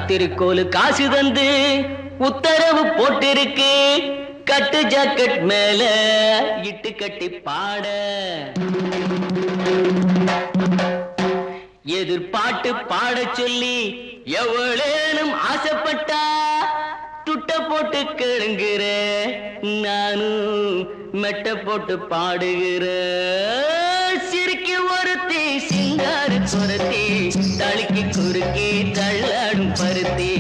கத்திரிக்கோலு காசு தந்து உத்தரவு போட்டிருக்கு. கட்டு ஜாக்கெட் மேல இட்டு கட்டி பாட எதிர்பாட்டு பாட சொல்லி எவ்வளேனும் ஆசைப்பட்டா துட்ட போட்டு கேளுங்கிற நானும் மெட்ட போட்டு பாடுகிற. சிரிக்கு ஒருத்தி சிங்காரு சொரத்தி தளிக்கு குறுக்கி தள்ளாடும் பருத்தி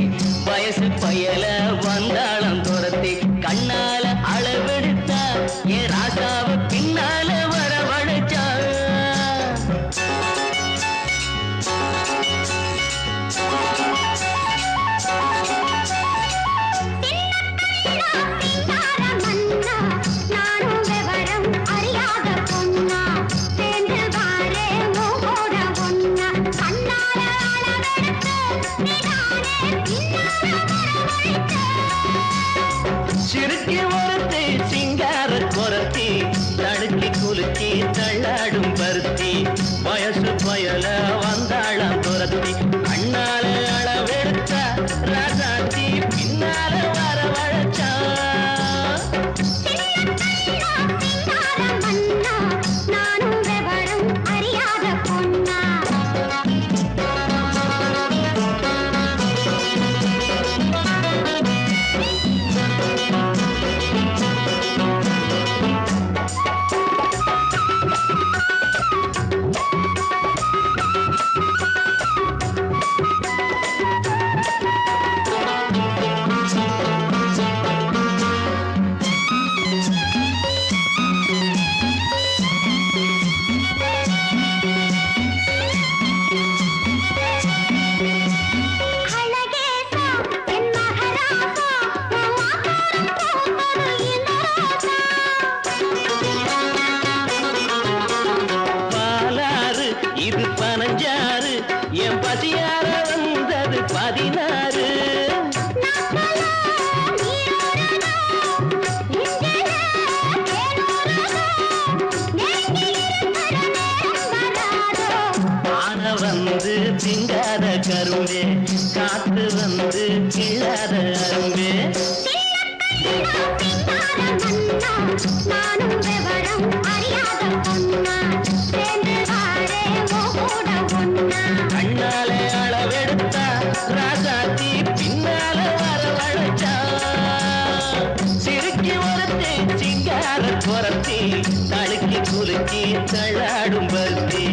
வயசு பயல வந்தாளம் துரத்தி கண்ணால அளவெடுத்தா ஏ ராசாவ பின்னால வரவழைச்சா. சிறுக்கி ஒருத்தி சிங்கார குரத்தி தடுக்கி குலுக்கி தள்ளாடும் பருத்தி வயசு பயல வந்தாளம் துரத்தி கண்ணால அளவெடுத்த ராசாத்தி பின்னால வரவழைச்சா. இது 15 என் பசியார வந்தது 16. ஆன வந்து திங்காத கரும்பே காத்து வந்து கிழாத அரும்பே. நானும் விவரம் அறியாத பொண்ணா கண்ணாலே அளவெடுத்தா ராசாத்தி பின்னால வரவழைச்சா. சிறுக்கி ஒருத்தி சிங்கார குரத்தி தடுக்கி குலுக்கி தள்ளாடும் பருத்தி.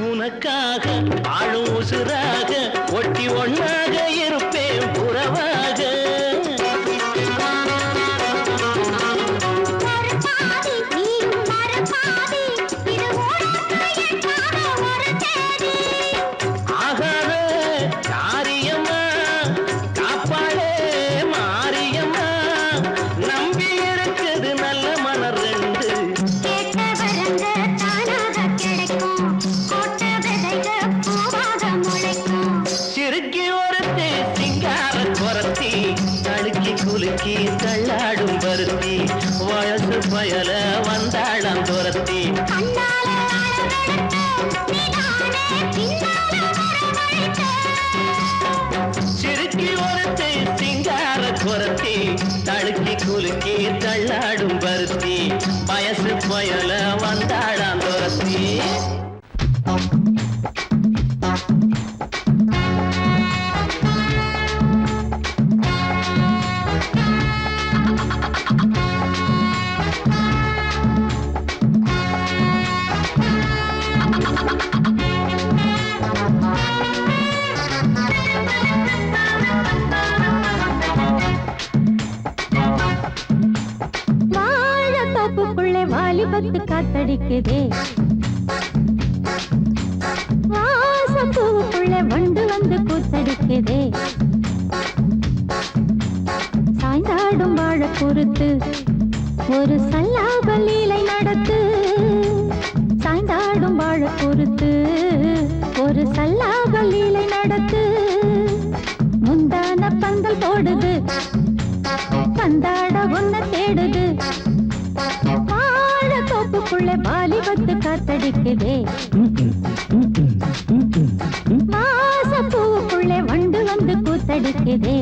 உனக்காக ஆளும் உசுராக ஒட்டி ஒன்னாக இருப்பேன் புறவாக. ஆகாத காரியம்மா காப்பாளே மாரியம்மா நம்பி இருக்குது நல்ல மலர் ரெண்டு. சிறுக்கி ஒருத்தி சிங்கார குரத்தி தடுக்கி குலுக்கி தள்ளாடும் பருத்தி வயசு பயல வந்தாளம் துரத்தி. சிறுக்கி ஒருத்தி சிங்கார குரத்தி தடுக்கி குலுக்கி தள்ளாடும் பருத்தி வயசு பயல வந்தாளம் துரத்தி. வாலிபத்து காத்தடிக்குதே வாசப்பூ காத்தடிக்குதே. சாய்ந்தாடும் வாழ பொறுத்து ஒரு சல்லாப லீலை நடத்து. சாய்ந்தாடும் வாழ பொறுத்து ஒரு சல்லாப லீலை நடத்து. முந்தான பந்தல் போடுது, பந்தாட ஒன்ன தேடுது. வாழ தோப்புக்குள்ள வாலிபத்து காத்தடிக்குதே. மாச பூவுக்குள்ளே வண்டு வந்து கூத்தடிக்குதே.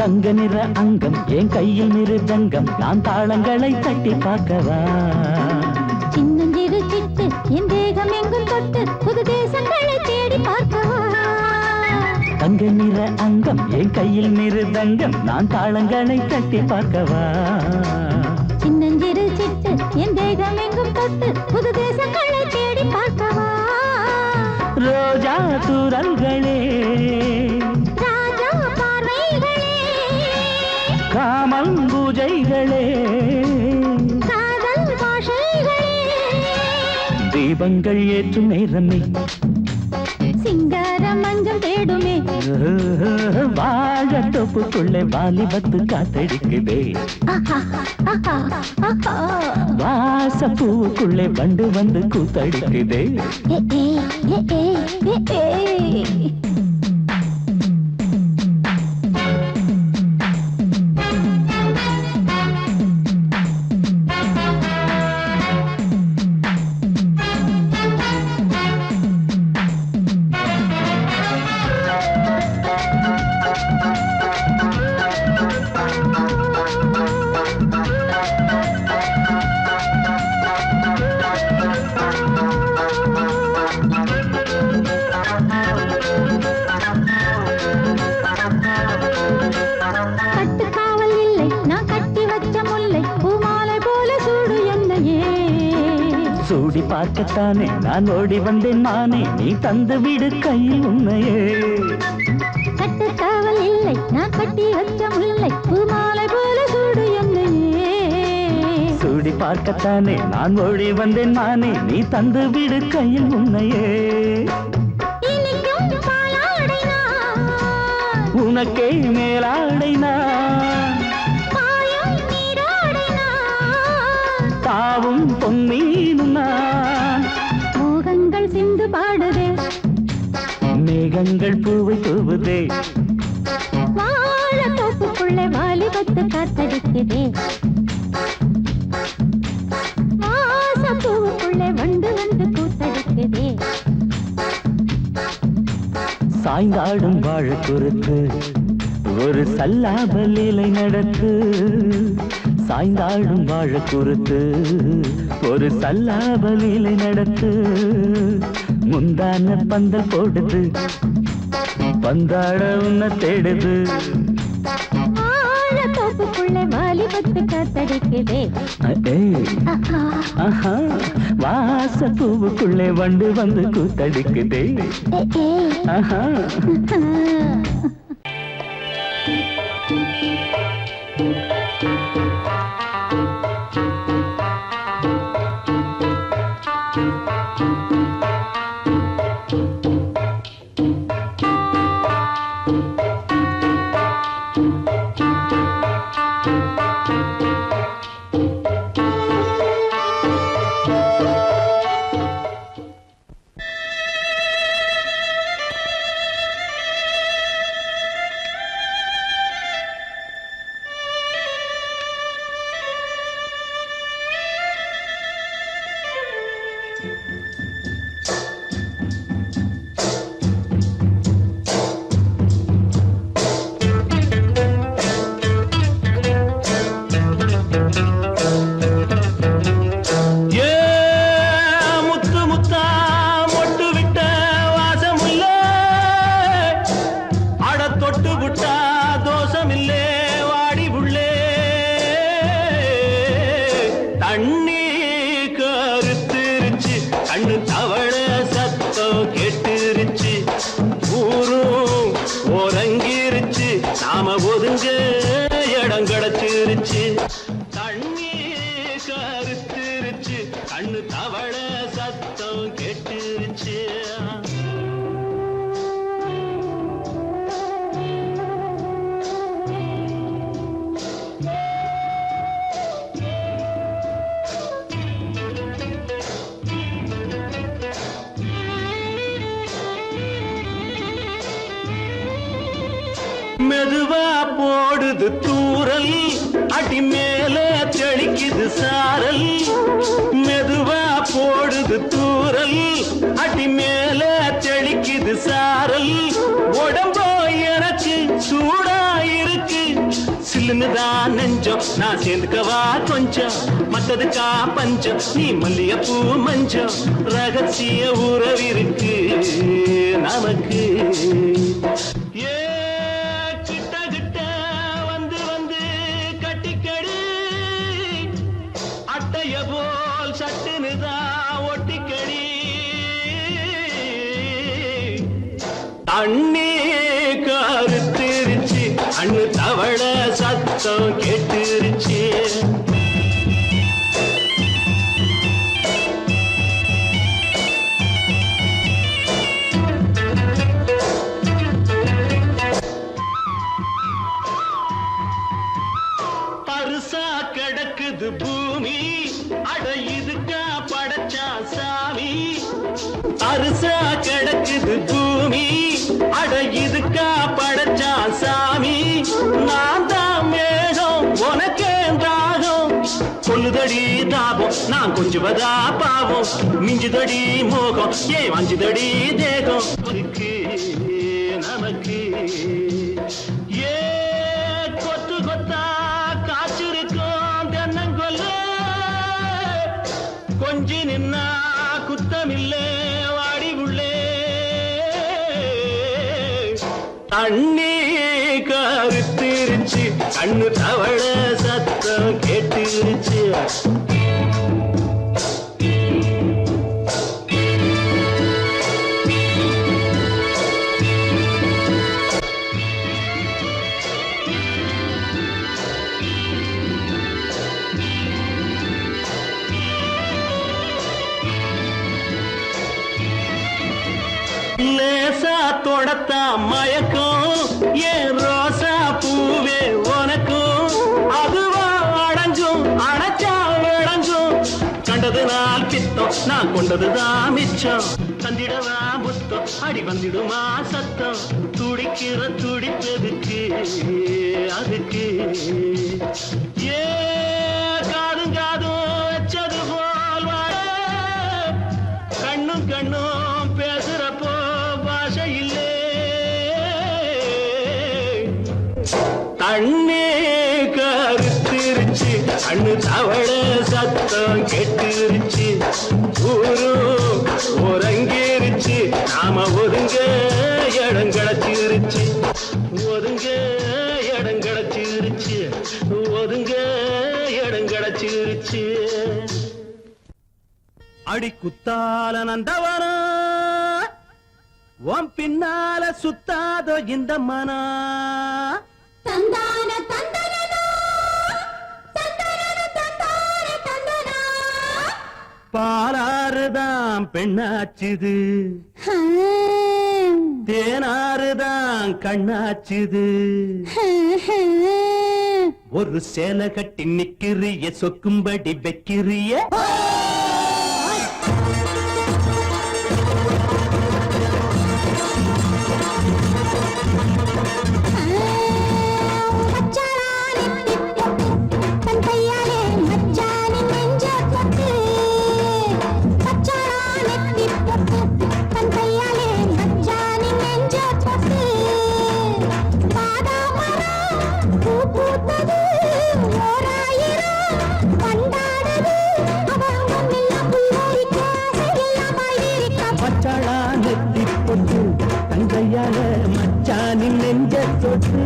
தங்க நிற அங்கம் என் கையில் மிருதங்கம், நான் தாளங்களை தட்டி பார்க்கவா. சின்னஞ்சிறு சிட்டு என் தேகம் எங்கும் தொட்டு புது தேசங்களை தேடி பார்க்கவா. தங்க நிற அங்கம் என் கையில் மிருதங்கம், நான் தாளங்களை தட்டி பார்க்கவா. சின்னஞ்சிறு சிட்டு என் தேகம் எங்கும் தொட்டு புது தேசங்களை தேடி பார்க்கவா. ரோஜா தூரல்களே, ராஜா பார்வைகளே, காமல் பூஜைகளே, காதல் பாஷைகளே, தீபங்கள் ஏற்றும் நேரமே, சிங்கார மஞ்சள் தேடுமே. வாழ தொப்புக்குள்ளே வாலிபத்து காத்தடிக்குதே. வாச பூவுக்குள்ளே வண்டு வந்து கூத்தடிக்குதே. கட்டுக்காவல் இல்லை நான் கட்டி வச்ச முல்லை, பூமாலை போல சூடு என்னையே. சூடி பார்க்கத்தானே நான் ஓடி வந்தேன் மானே, நீ தந்து விடு கையில் உண்மையே. கட்டுக்காவல் இல்லை நான் கட்டி வச்ச முல்லை, பூமாலை போல சூடு என்னையே. சூடி பார்க்கத்தானே நான் ஓடி வந்தேன் மானே, நீ தந்து விடு கையில் உண்மையே. இனிக்கும் பாலாடை நான், உனக்கே மேலாடை நான், பாயும் நீராடை நான், தாவும் பொன்னீனும் நான். மோகங்கள் சிந்து பாடுதே, மேகங்கள் பூவை தூவுதே. வாழ தோப்புக்குள்ளே வாலிபத்து காத்தடிக்குதே. வாச பூவுக்குள்ளே வண்டு வந்து கூத்தடிக்குதே. சாய்ந்தாடும் வாழ குறுத்து ஒரு சல்லாப லீலை நடத்து. சாய்ந்தாடும் வாழ குறுத்து ஒரு சல்லாப லீலை நடத்து. முந்தான பந்தல் போடுது, பந்தாட உன்ன தேடுது. வாழ தோப்புக்குள்ளே வாலிபத்து காத்தடிக்குதே. வாச பூவுக்குள்ளே வண்டு வந்து கூத்தடிக்குதே. ஆஹா. கெடுத்துருச்சு. மெதுவா போடுது தூரல், அடி மேல தெளிக்குது சாரல். மெதுவா போடுது தூரல், அடி மேல தெளிக்குது சாரல். உடம்போ எனக்கு சூடா இருக்கு, சில்லுன்னுதான் நெஞ்சம், நான் சேர்ந்துக்கவா கொஞ்சம், மத்ததுக்கா பஞ்சம், நீ மல்லிகைப்பூ மஞ்சம். ரகசிய உறவிருக்கு நமக்கு. ஏ போல் சட்டுனுதான் ஒட்டிக்கடி. தண்ணி கருத்திருச்சு, அண்ணு தவள சத்தம் கேட்டுருச்சு. பருசா கிடக்குது பூமி, அட இதுக்கா படைச்சா சாமி. அரிசா கிடக்குது பூமி, அட இதுக்கா படைச்சா சாமி. நான் தான் மேகம் உனக்கே தாகம், சொல்லுதடி தாபம் நான் கொஞ்சுவதா பாவம். மிஞ்சுதடி மோகம் ஏன் வஞ்சுதடி தேகம் இருக்கு நமக்கு. ஏ கொத்து கொத்தா காய்ச்சிருக்கும் தென்னங்கொல்ல, கொஞ்சி நின்னா குத்தமில்லே வாடி உள்ளே. தண்ணி கருத்திருச்சு, கண்ணு தவள சத்தம் கேட்டுருச்சு. லேசா தொடத்தா மயக்கம், ஏன் ரோசா பூவே உனக்கும். அதுவா அடைஞ்சும் அடைச்சா விளைஞ்சும், கண்டது நாள் பித்தம் நான் கொண்டதுதான் மிச்சம். தந்திடவா புத்தம் அடி வந்திடுமா சத்தம், துடிக்கிற துடிப்பதுக்கு அதுக்கு. ஏ காதும் காதும் வச்சது போல் வாழ, கண்ணும் கண்ணும் பேசுறப்போ பாஷை இல்லே. தண்ணி கருத்திருச்சு, கண்ணு தவள சத்தம் கெட்டுருச்சு. ஊரு உறங்கிருச்சு, நாம ஒதுங்க இடம் கிடைச்சிருச்சு. ஒதுங்க இடம் கிடைச்சிருச்சு, ஒதுங்க இடம் கிடைச்சிருச்சு. அடி குத்தால நந்தவனா, உன் பின்னால சுத்தாதோ இந்த மனா. தந்தான தந்தனனா, தந்தனன தந்தான தந்தனா. பாலாறுதான் பெண்ணாச்சுது, தேனாறுதான் கண்ணாச்சுது. ஒரு சேலை கட்டி நிக்கிறிய, சொக்கும்படி வைக்கிறிய. தங்கையால மச்சானின் நெஞ்ச தொட்டு.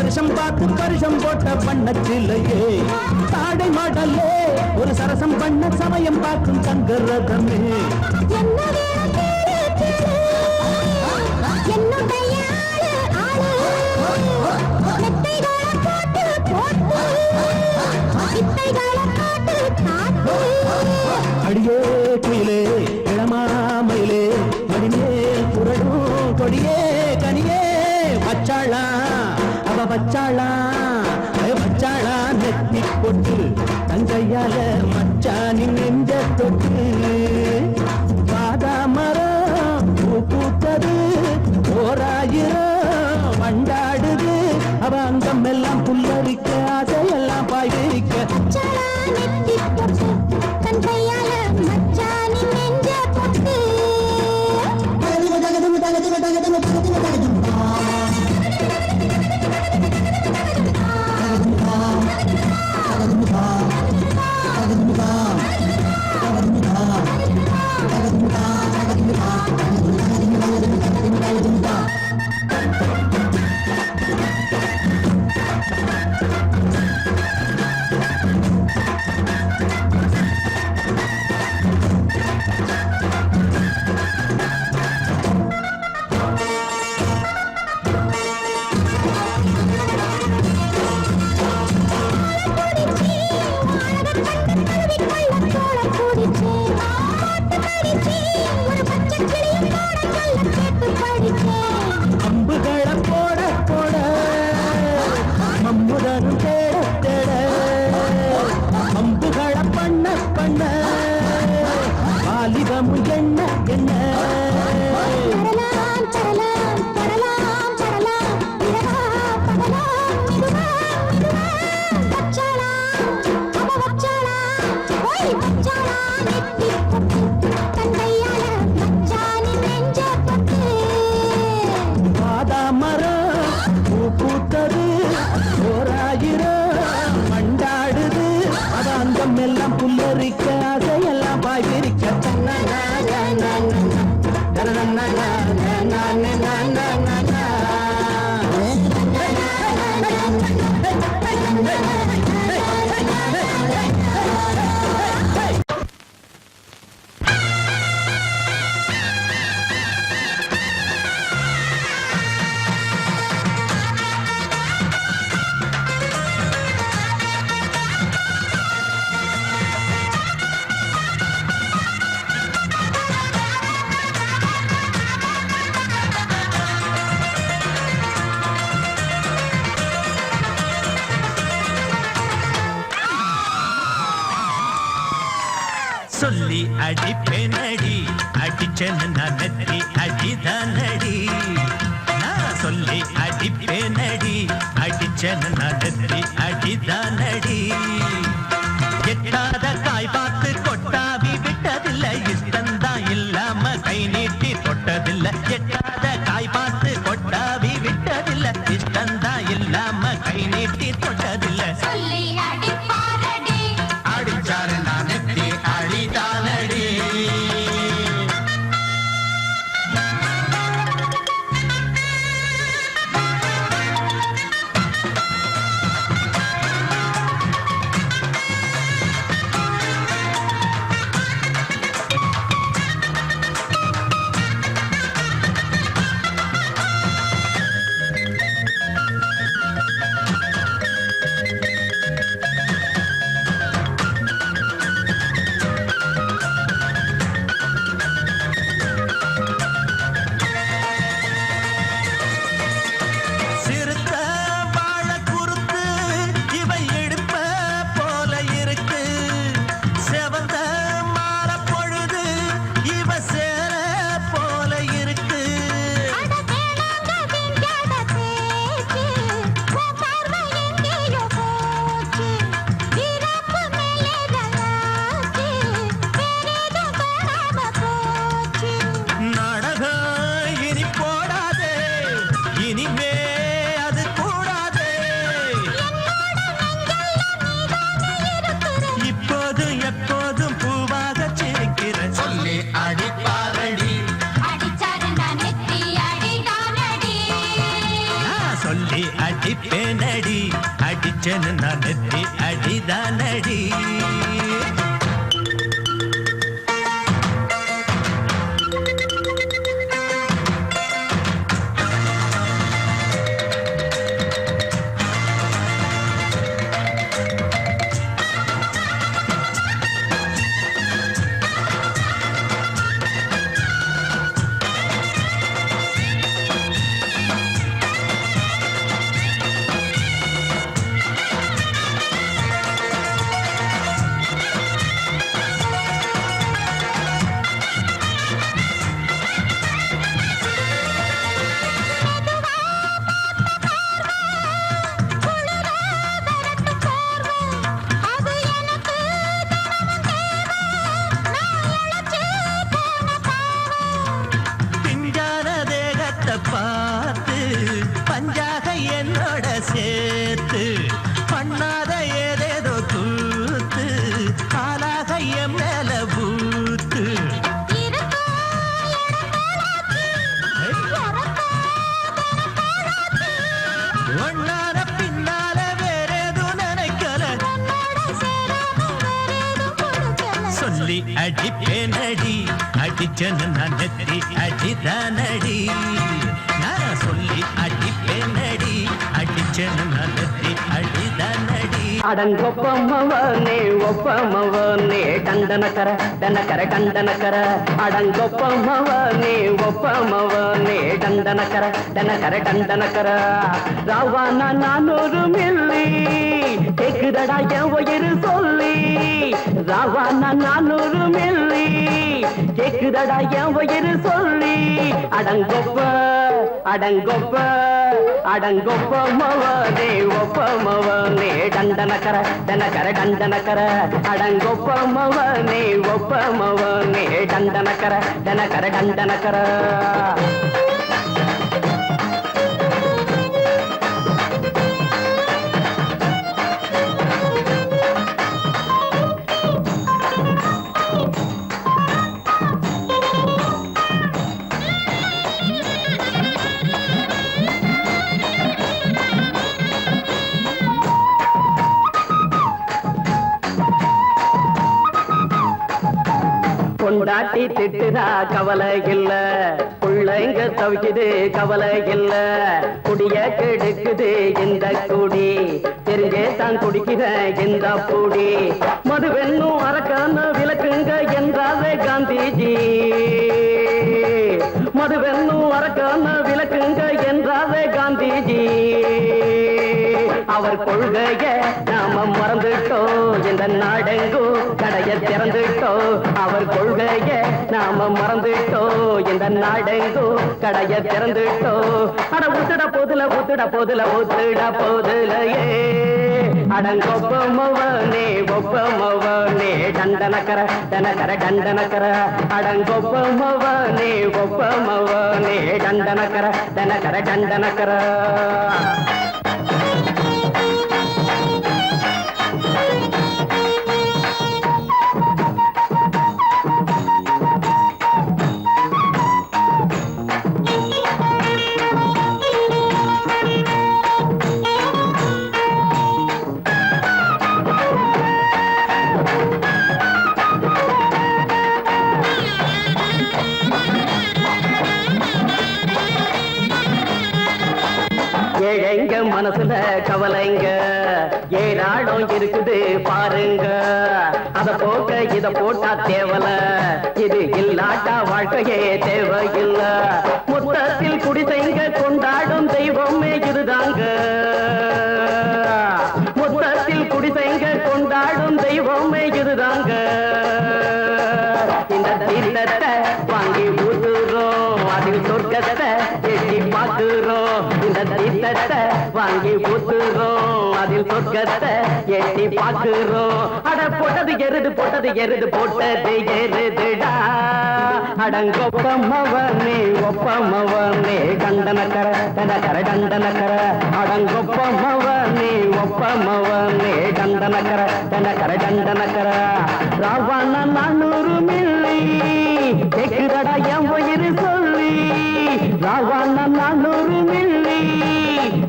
வருஷம் பார்த்து பரிசம் போட்ட வண்ணத்திலேயே தாடை மாடலே ஒரு சரசம் பண்ண சமயம் பார்க்கும் தங்க ரதமே என்ன வேணும் கேளு, கேளு. என்னுடைய ஆளு, ஆளு. மெத்தைகளை போட்டு, போட்டு. வித்தைகளை காட்டு, காட்டு. அடியே குயிலே இளமாமயிலே மடிமேல் புரடும் கொடியே கனியே வச்சாளா அவ வச்சாளா வச்சாளா நெத்தி போட்டு தங்கையால மச்சானின் நெஞ்ச தொட்டு பாதாமரம் பூ பூத்தது ஓராயிரம் வண்டாடுது அவ அங்கம் எல்லாம் புல்லரிக்க ஆசையெல்லாம் பாய்விரிக்க மச்சாளா நெத்தி பொட்டு, தன் கையால மச்சானின் நெஞ்ச பொட்டு. அம்புகளை போட போட மம்முதனும் தேட தேட அம்புகளை பண்ண பண்ண வாலிபமும் என்ன என்ன பாதாமரம் பூ பூத்தது ஓராயிரம் மண்டாடுது அது அங்கம் எல்லாம் புல்லரிக்க அதையெல்லாம் பாய்விரிக்க சொல்லி அடிப்பேனடி அடிச்சேன்னு நான் நெத்தி அடிதானடி நான் சொல்லி அடிப்பேனடி அடிச்சேன்னு நான் நெத்தி அடிதானடி எட்டாத காய் பார்த்து கொட்டாவி விட்டதில்லை இஷ்டந்தான் இல்லாம கை நீட்டி தொட்டதில்லை எட்டாத காய் பார்த்து கொட்டாவி விட்டதில்லை இஷ்டந்தான் இல்லாம கை நீட்டி தொட்டதில்லை அடிச்சாரு நான் நெத்தி அடிதானடி அடிச்சேன்னு நான் நெத்தி அடிதானடி. பார்த்து பஞ்சாக என்னோட சேர்த்து பண்ணாத ஏதேதோ கூத்து ஆளாக என் மேல பூத்து ஒன்னார பின்னால வேறேதும் நினைக்கல சொல்லி அடிப்பேனடி அடிச்சன்னு நான் நெத்தி அடிதானடி. நான் சொல்லி அடிப்பேனடி அடிச்சன்னு நான் நெத்தி அடிதானடி. அடங்கொப்பமவனே ஒப்பமவனே டண்டனக்கர டனக்கர டண்டனக்கர அடங்கொப்பமவனே ஒப்பமவனே டண்டனக்கர டனக்கர டண்டனக்கர ராவானா 400 மில்லி கேக்குதடா என் உயிர் சொல்லி ராவானா 400 மில்லி கேக்குதடா என் உயிர் சொல்லி அடங்கொப்ப அடங்கொப்ப அடங்கொப்பமவனே ஒப்பமவனே டண்டனக்கர டனக்கர டண்டனக்கர அடங்கொப்பமவனே ஒப்பமவனே டண்டனக்கர டனக்கர டண்டனக்கர கொண்டாட்டி திட்டுதா கவலை இல்ல பிள்ளைங்க தவிக்குது கவலை இல்ல குடிய கெடுக்குது இந்த குடி தெரிஞ்சே தான் குடிக்கிற இந்த பூடி மதுவென்னும் அரக்கான விளக்குங்க என்றாலே காந்திஜி மதுவென்னும் அரக்கான விளக்குங்க என்றாலே காந்திஜி அவர் கொள்கைய நாம மறந்துட்டோம் இந்த நாடெங்கும் கடைய திறந்துட்டோம் அவர் கொள்கைய நாம மறந்துட்டோம் இந்த நாடெங்கும் கடைய திறந்துட்டோம் அட ஊத்துட போதுல ஊத்துட போதுல ஊத்துட போதுலையே அடங்கொப்பமவனே ஒப்பமவனே டண்டனக்கர டனக்கர டண்டனக்கர அடங்கொப்பமவனே ஒப்பமவனே டண்டனக்கர டனக்கர டண்டனக்கர ஏழைங்க மனசுல கவலைங்க ஏராளம் இருக்குது பாருங்க அத போக்க இத போட்டா தேவல இது இல்லாட்டா வாழ்க்கையே தேவையில்ல மொத்தத்தில் குடிசைங்க கொண்டாடும் தெய்வமே இதுதாங்க மொத்தத்தில் குடிசைங்க கொண்டாடும் தெய்வமே இதுதாங்க இந்த தீர்த்தத்தை வாங்கி ஊத்துறோம் அதில் சொர்க்கத்தை எட்டி பார்க்கிறோம் இந்த தீர்த்தத்தை வாங்கி ஊத்துறோம் அதில் சொர்க்கத்தை எட்டி பார்க்கிறோம் அட போட்டது எருது போட்டது எருதுடா அடங்கொப்பமவனே ஒப்பமவனே கண்டனக்கர டனக்கர டண்டனக்கர அடங்கொப்பமவனே ஒப்பமவனே கண்டனக்கர டனக்கர டண்டனக்கர ராவண 400 மில்லி கேக்குதடா என் உயிர் சொல்லி ராவண 400 மில்லி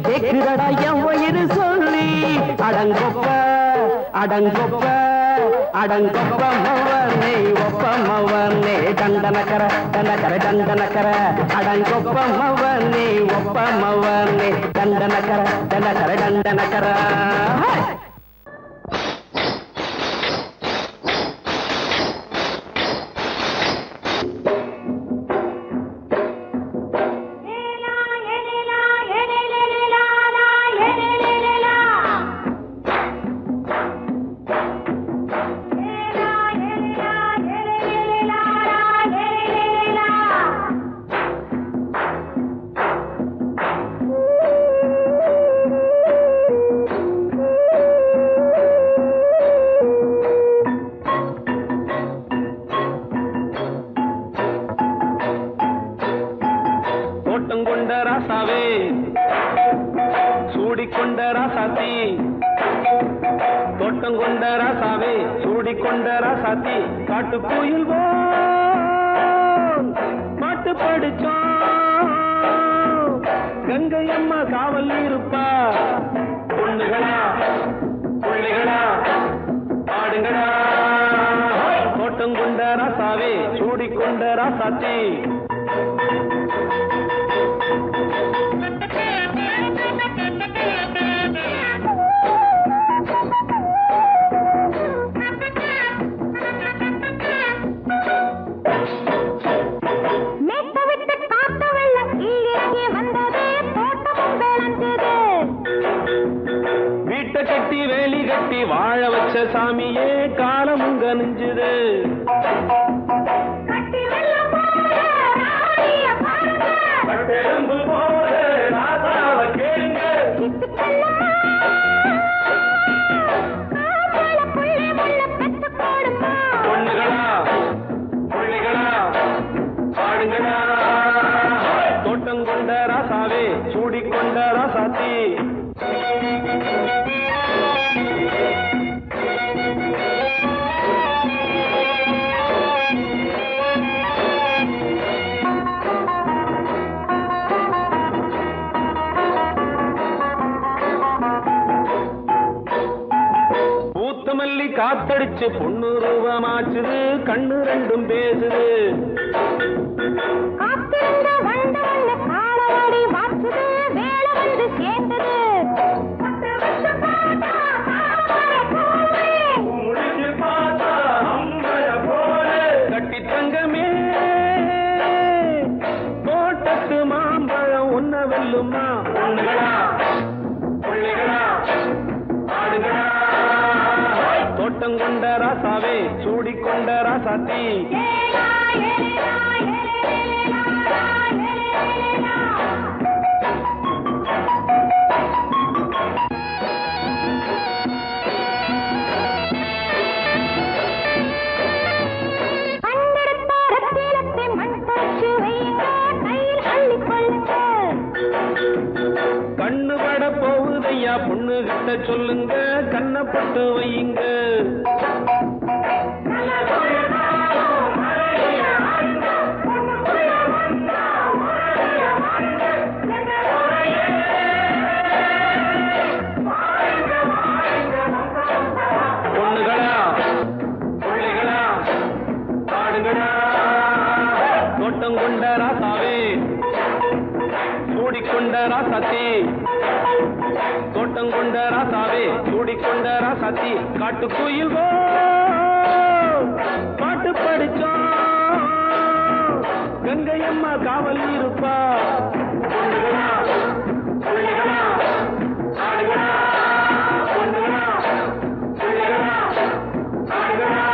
கேக்குதடா என் உயிர் சொல்லி அட அடங்கொப்ப அடங்கொப்ப மவனே ஒப்ப மவனே தண்டனக்கர தண்டனக்கர தண்டனக்கர அடங்கொப்ப மவனே ஒப்ப மவனே தண்டனக்கர தண்டனக்கர தண்டனக்கர காட்டுக்குயில் பாட்டு படிச்சோம் கங்கை அம்மா காவல் இருப்பா பொண்ணுகளா பிள்ளைகளா ஆடுங்களா தோட்டம் கொண்ட ராசாவே சூடிக்கொண்ட ராசாத்தி வாழ வச்ச சாமியே காலமுங்க நெஞ்சுது பொண்ணுகளா பிள்ளைகளா ஆடுங்களா தோட்டம் கொண்ட ராசாவே சூடிக்கொண்ட ராசாத்தி காத்தடிச்சு பொண்ணு ரூபமாச்சுது கண்ணு ரெண்டும் பேசுது கட்டி தங்கமே தோட்டத்து மாம்பழம் உன்ன வெல்லுமா பொண்ணுகளா பிள்ளைகளா ஆடுகளா தோட்டம் கொண்ட ராசாவே சூடிக்கொண்ட ராசாத்தி கண்ணு பட போகுதையா பொண்ணு கிட்ட சொல்லுங்க கண்ணப்பட்டு வையுங்க பொண்ணுகளா பிள்ளைகளா ஆடுங்களா தோட்டம் கொண்ட ராசாவே சூடிக்கொண்ட ராசாத்தி தோட்டம் கொண்ட ராசாவே சூடிக்கொண்ட ராசாத்தி காட்டுக்குயில் பாட்டு படிச்சோம் கங்கை அம்மா காவல் இருப்பா பொண்ணுகளா பிள்ளைகளா ஆடுகளா பொண்ணுகளா பிள்ளைகளா ஆடுகளா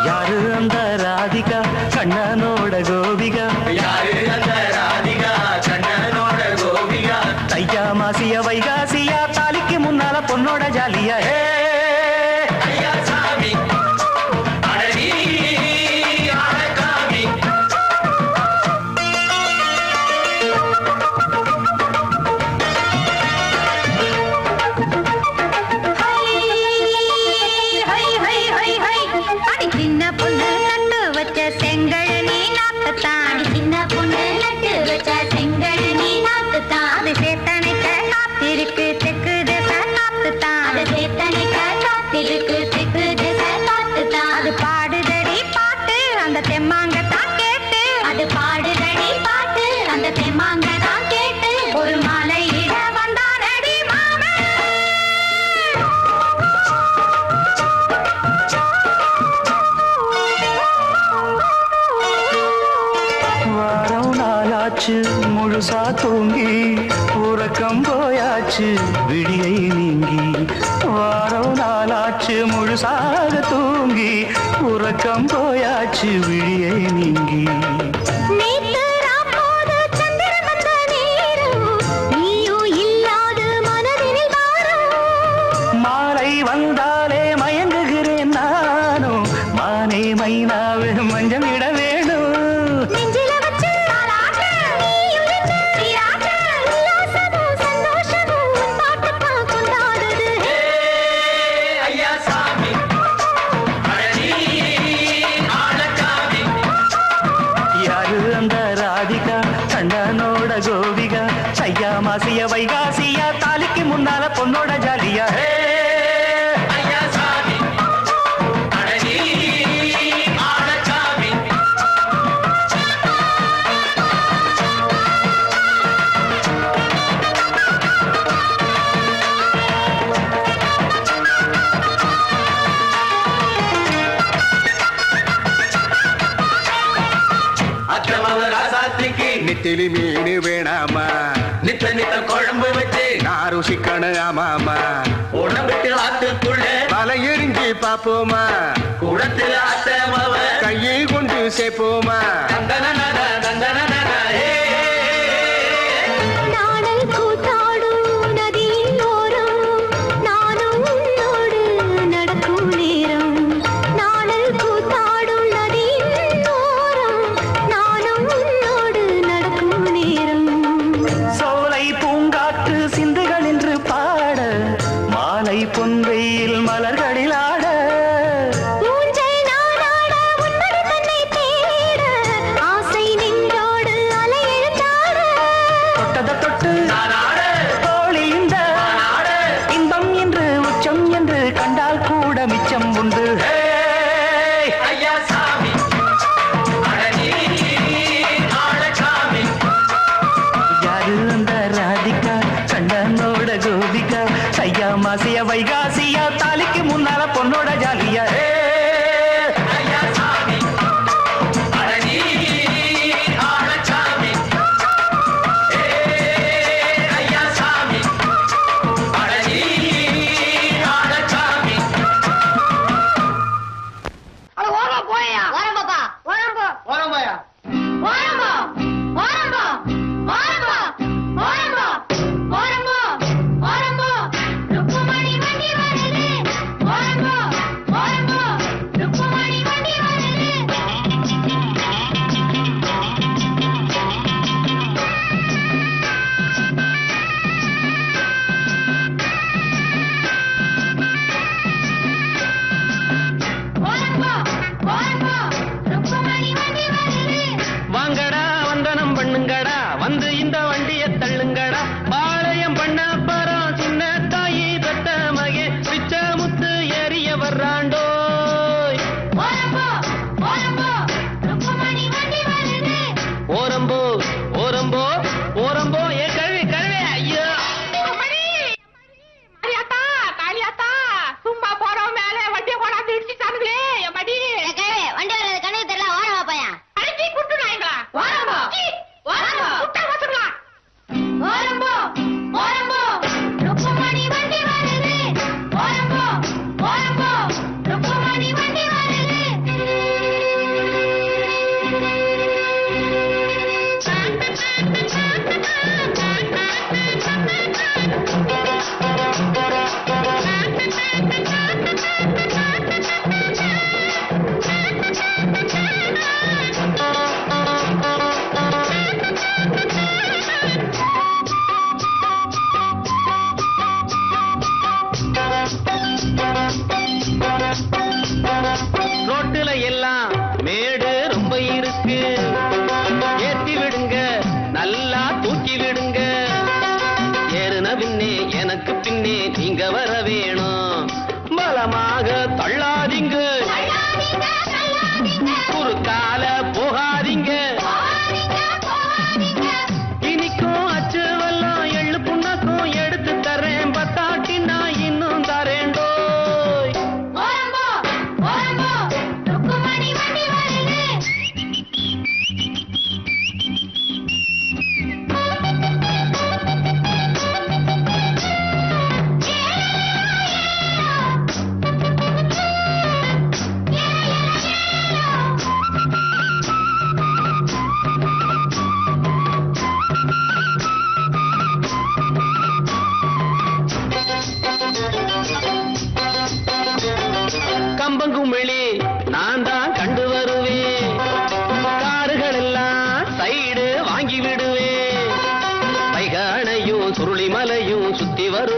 யாரு அந்த ராதிகா கண்ணனோட கோபிகா யாரு அந்த ராதிகா கண்ணனோட கோபிகா தையா மாசியா வைகாசியா தாலிக்கு முன்னால பொண்ணோட ஜாலியா நாளாச்சு முழுசா தூங்கி உறக்கம் போயாச்சு விடியை நீங்கி வாரம் நாளாச்சு முழுசாக தூங்கி உறக்கம் போயாச்சு விடியை நீங்கி மாலை வந்தாலே மயங்குகிறேன் நானும் மானே மைனாவே மஞ்சள் இட வேணும் யாரு அந்த ராதிகா கண்ணனோட கோபிகா ஐயா மாசிய வைகாசியா தாலிக்கு முன்னால பொண்ணோட ஜாலியா நெத்திலி மீன் வேணாமா நித்த நித்த குழம்பு வச்சு நான் ருசிக்கணும் ஆமாமா உடம்பிட்டு ஆத்துக்குள்ள பல எரிஞ்சு பாப்போமா குளத்துல அத்தமவ கையை கொண்டு சேர்ப்போமா தந்தன தந்தன பொன்வெயில் மலர்களில் ஆட தொட்டத தொட்டு தோழி இந்த இன்பம் என்று உச்சம் என்று கண்டால் கூட மிச்சம் உண்டு யாரு அந்த ராதிகா கண்ணனோட கோபிகா ஐயா மாசிய வைகாசியா தாலிக்கு முன்னால பொண்ணோட ஜாலியா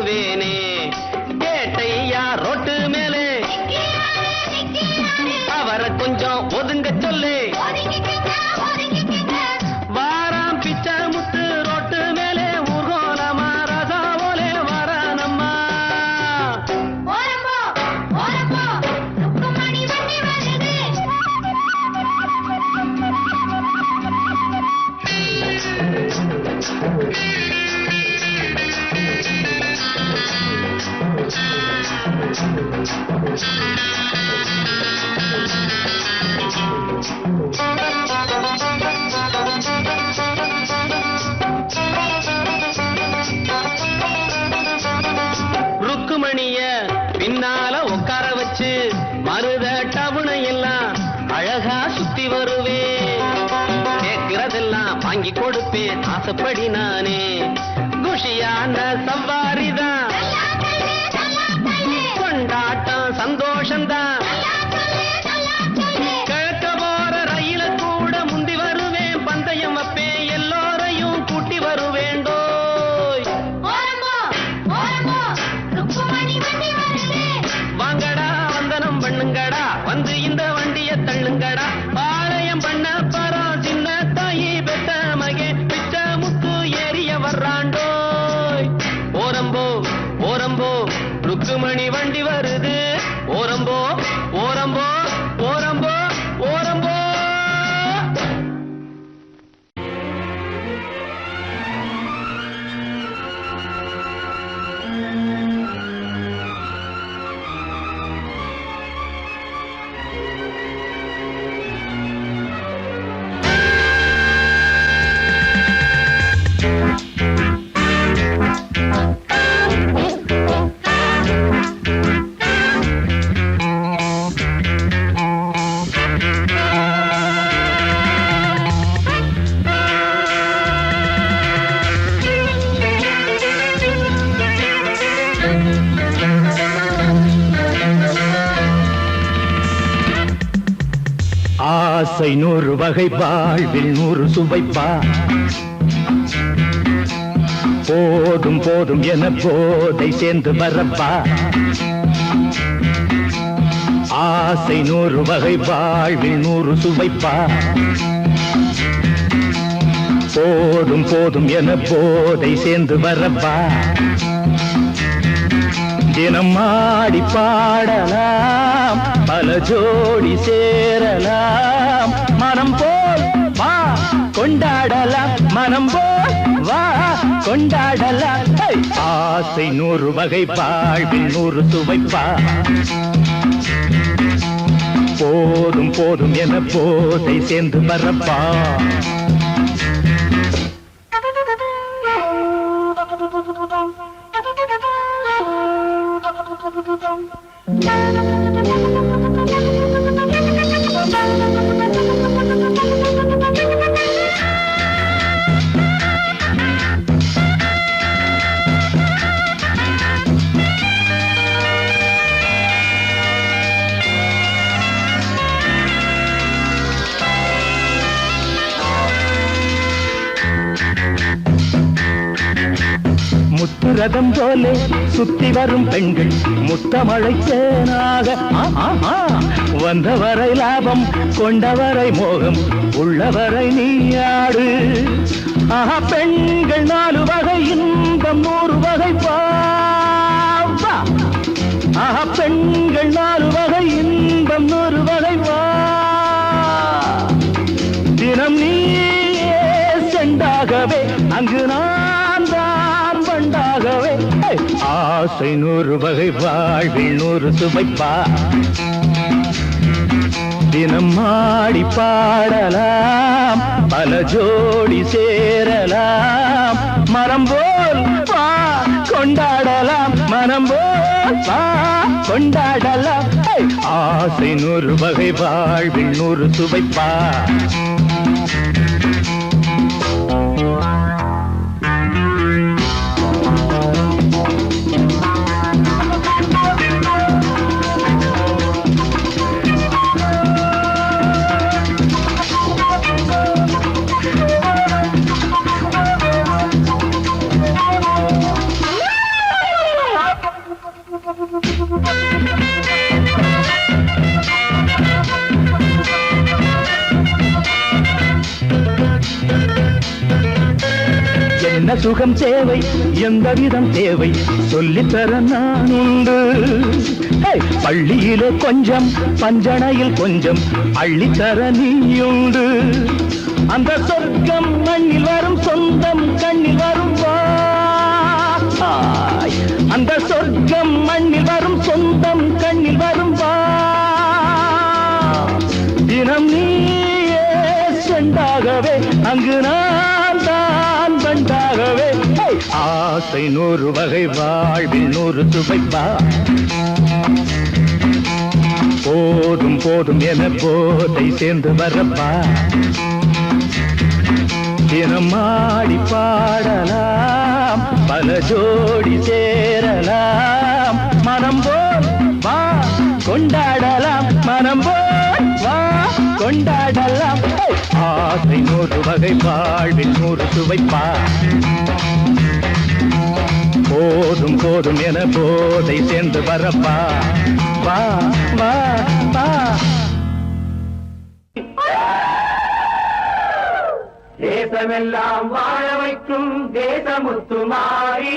வருவேனே கேட்டையா ரோட்டு மேலே அவரை கொஞ்சம் ஒதுங்க சொல்லு வாராம் பிச்சை முத்து ரோட்டு மேலே ஊர்கோலமா ராசா போலே வாரானம்மா ருக்குமணிய பின்னால உட்கார வச்சு மருத டவுனை எல்லாம் அழகா சுத்தி வருவேன் கேட்கிறதெல்லாம் வாங்கி கொடுப்பேன் ஆசைப்படி நானே குஷியான சவாரிதான் கொண்டாட்டம் சந்தோஷம்தான் கிழக்க போற ரயில கூட முந்தி வருவேன் பந்தயம் வைப்பேன் எல்லோரையும் கூட்டி வருவேண்டோ வாங்கடா வந்தனம் பண்ணுங்கடா வந்து இந்த வண்டிய தள்ளுங்கடா பாளையம் பண்ண பரம் சின்ன தாயி பெத்த மகே பிச்ச முத்து ஏறிய வர்றாண்டோய் ஓரம்போ ஓரம்போ ருக்குமணி வண்டி வருது ஓரம்போ ஓரம்போ ஓரம்போ ஓரம்போ ஆசை 100 வகை வாழ்வில் 100 சுவைப்பா போதும் போதும் என போதை சேர்ந்து வரப்பா ஆசை 100 வகை வாழ்வில் 100 சுவைப்பா போதும் போதும் என போதை சேர்ந்து வரப்பா தினம் ஆடி பாடலாம் பல ஜோடி சேரலாம் மனம் போல் வா கொண்டாடலாம் மனம் போல் வா கொண்டாடலாம் ஆசை 100 வகை வாழ்வில் 100 சுவைப்பா போதும் போதும் என போதை சேர்ந்து வரப்பா முத்துரதம் போலே சுத்தி வரும் பெண்கள் முத்தமழை தேனாக வந்தவரை லாபம் கொண்டவரை மோகம் உள்ளவரை நீயாடு ஆஹா பெண்கள் 4 வகை இன்பம் 100 வகை பாவா ஆஹா பெண்கள் 4 வகை இன்பம் 100 வகை வா தினம் நீயே செண்டாகவே அங்கு நான் தான் வண்டாகவே ஆசை 100 வகை வாழ்வில் 100 சுவைப்பா தினம் ஆடி பாடலாம் பல ஜோடி சேரலாம் மரம் போல் வா கொண்டாடலாம் மனம் போல் வா கொண்டாடலாம் ஆசை 100 வகை வாழ்வில் 100 சுவைப்பா என்ன சுகம் தேவை எந்த விதம் தேவை சொல்லித்தர நான் உண்டு பள்ளியிலே கொஞ்சம் பஞ்சணையில் கொஞ்சம் அள்ளித்தர நீயுண்டு அந்த சொர்க்கம் மண்ணில் வரும் சொந்தம் கண்ணில் வரும் அந்த சொர்க்கம் மண்ணில் வரும் சொந்தம் கண்ணில் வரும் தினம் நீயே செண்டாகவே அங்கு நான் தான் பண்டாகவே ஆசை 100 வகை வாழ்வில் 100 சுவைப்பா போதும் போதும் என போதை சேர்ந்து வரப்பா தினம் ஆடி பாடலாம் பல ஜோடி சேரலாம் மனம் போல் வா கொண்டாடலாம் மனம் போல் வா கொண்டாடலாம் ஆசை 100 வகை வாழ்வில் 100 சுவைப்பா போதும் போதும் என போதை சேர்ந்து வரப்பா வா வா வா தேசமெல்லாம் வாழ வைக்கும் தேசமுத்துமாரி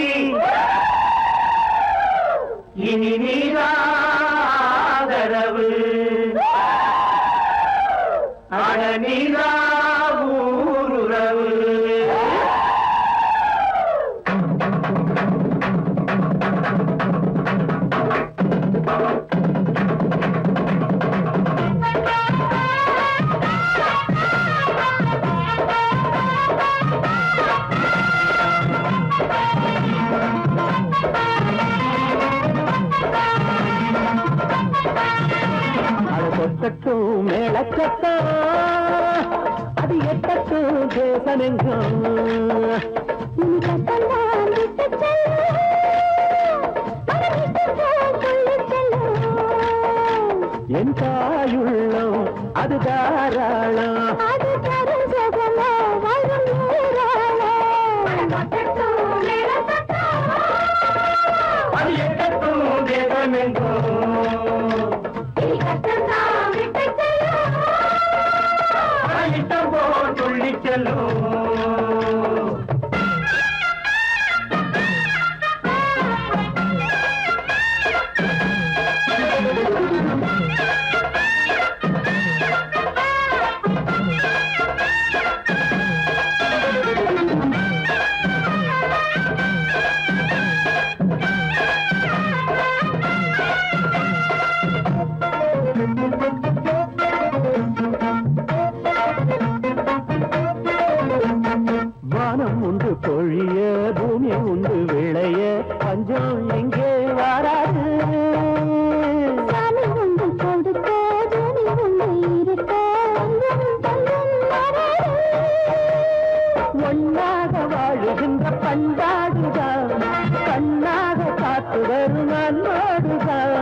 இனி நீராதரவு அட நீரா ஊருறவு கொட்டட்டும் மேளச்சத்தம் அது எட்டட்டும் தேசமெங்கும் என் தாயுள்ளம் அது தாராளம் அது எட்டட்டும் தேசமெங்கும் சொல்லி செல்லும் வானம் உண்டு பொழிய பூமி உண்டு விளைய பஞ்சம் எங்கே வராது உண்டு கொடுக்க பூமி உண்டு இருக்க ஒன்னாக வாழுகின்ற பண்பாடுதான் கண்ணாக காத்து வரும் அன்போடுதான்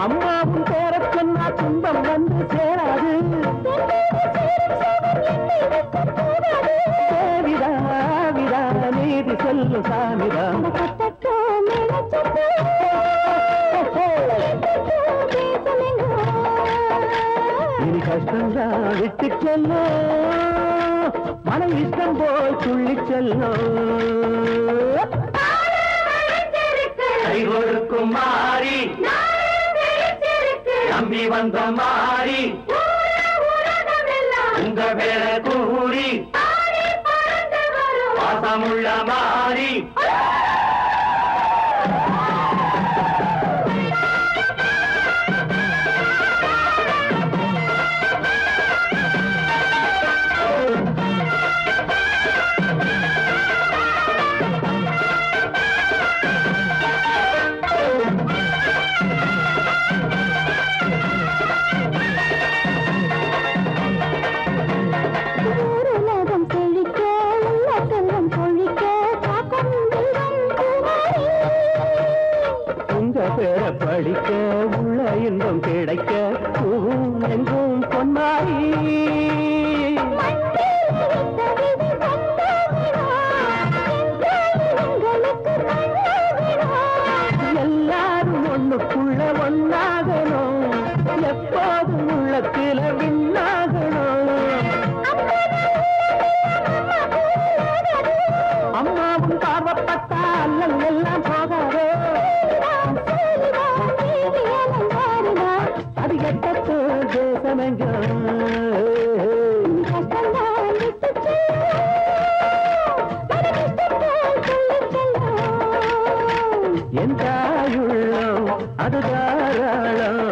அம்மாவும் பேர சொன்னா துன்பம் வந்து சேராது தேவிதா விதா நீதி சொல்லு சாமிதா இனி கஷ்டம்தான் விட்டு செல்லும் மன இஷ்டம் போய் துள்ளி செல்லும் கை கொடுக்கும் மாறி நம்பி வந்த மாறி உங்க பேர கூறி பாசமுள்ள மாறி படிக்க உள்ள இன்பம் கிடைக்க எங்கும் பொன்மாரி எல்லாரும் ஒண்ணுக்குள்ள ஒன்னாகணும் எப்போ உள்ளத்துல விண்ணாகணும். அம்மாவும் பார்வப்பட்டா அல்லல் எல்லாம் போகாதோ. அது எட்டத்து தேசமெங்க என் தாயுள்ளம் அது தாராளம்.